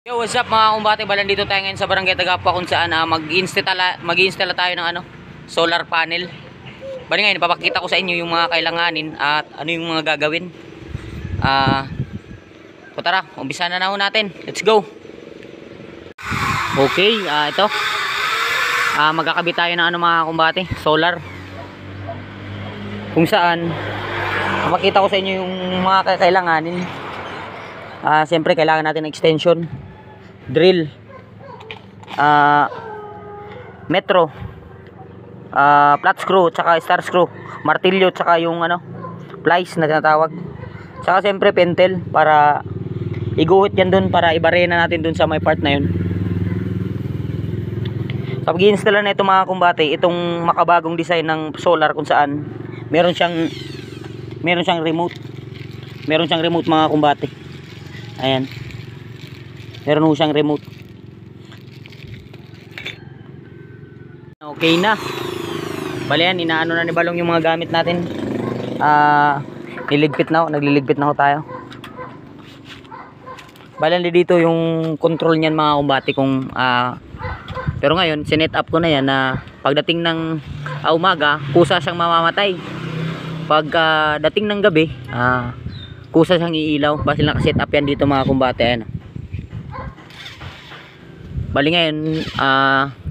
Yo, what's up mga kumbate? Balan dito tayo ngayon sa Barangay Tagapa kung saan mag-install tayo ng solar panel. Bali ngayon, ipapakita ko sa inyo yung mga kailanganin at ano yung mga gagawin. So tara, umpisa na natin. Let's go. Okay, ito. Magkakabit tayo ng mga kumbate, solar. Kung saan ipapakita ko sa inyo yung mga kailanganin. Siyempre kailangan natin ng extension, drill, metro, flat screw, tsaka star screw, martilyo, tsaka yung plies na tinatawag. Tsaka siyempre pentel para iguhit yan dun, para ibarena natin dun sa may part na yun. So pag-i-install na ito mga kumbate, itong makabagong design ng solar kung saan meron siyang remote. Meron siyang remote mga kumbate. Ayan. Meron ho siyang remote. Okay na. Bali yan, inaano na ni Balong yung mga gamit natin. Nagliligpit na ho tayo. Bali dito yung control niyan mga kumbate kung pero ngayon sinet up ko na yan na pagdating ng umaga, kusa siyang mamamatay. Pag dating ng gabi, kusa siyang iilaw. Basta nakaset up yan dito mga kumbate. Ayan. Bali ngayon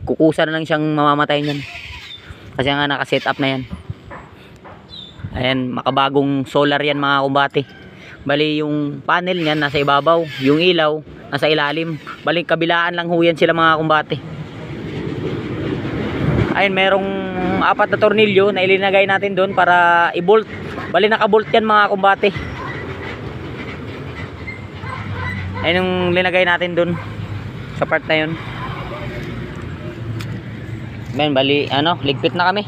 kukusa na lang siyang mamamatay niyan kasi nga nakaset up na yan. Ayan, makabagong solar yan mga kumbate. Bali yung panel niyan nasa ibabaw, yung ilaw nasa ilalim. Bali kabilaan lang ho yan sila mga kumbate. Ayun, merong 4 na tornilyo na ilinagay natin doon para i-bolt. Bali naka-bolt yan mga kumbate. Ayun yung linagay natin doon sa part na yun. Men, bali ligpit na kami.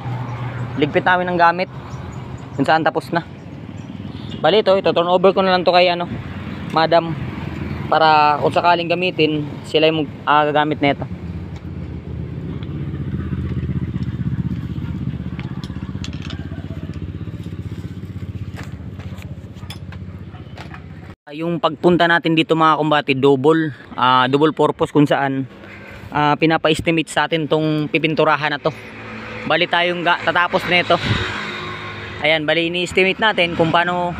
Ligpit namin ng gamit kung saan tapos na. Bali ito turn over ko na lang to kay madam, para kung sakaling gamitin sila yung gagamit nito. Yung pagpunta natin dito mga kumbate, double purpose kung saan pinapa-estimate sa atin tong pipinturahan na to. Bali tayong tatapos nito. Ayan, bali ini-estimate natin kung paano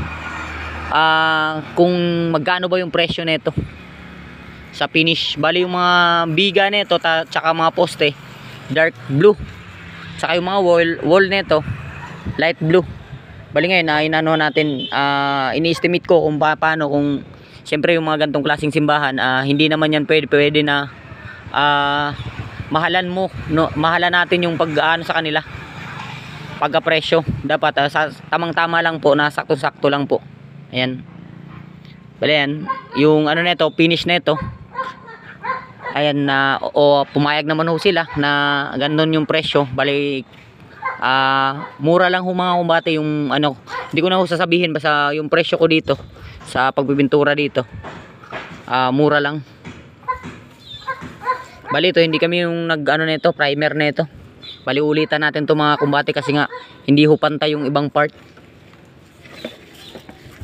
kung magkano ba yung presyo nito sa finish. Bali yung mga biga nito tsaka mga poste dark blue, tsaka yung mga wall nito light blue. Bali ngayon inano natin, ini-estimate ko kung paano, kung siyempre yung mga gantong klaseng simbahan, hindi naman yan pwede na mahalan natin yung pag-aano sa kanila, pagka-presyo. Dapat sa tamang-tama lang po, na sakto-sakto lang po. Ayan. Bali yan, yung nito, finish nito. Ayan, pumayag naman ho sila na ganoon yung presyo. Bali mura lang ho mga kumbate yung hindi ko na ho sasabihin, basta yung presyo ko dito sa pagbibintura dito mura lang. Bali ito, hindi kami yung nito, primer nito. Bali ulitan natin to mga kumbate kasi nga hindi ho pantay yung ibang part.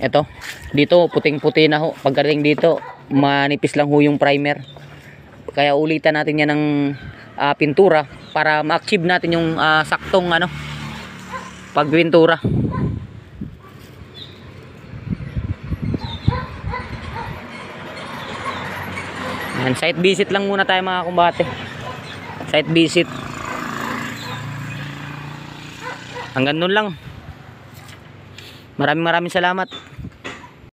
Ito dito puting puti na ho, pagdating dito manipis lang ho yung primer, kaya ulitan natin yan ng pintura para ma-achieve natin yung saktong pagpintura. Yan, site visit lang muna tayo mga kumbate. Site visit. Hanggang nun lang. Maraming salamat.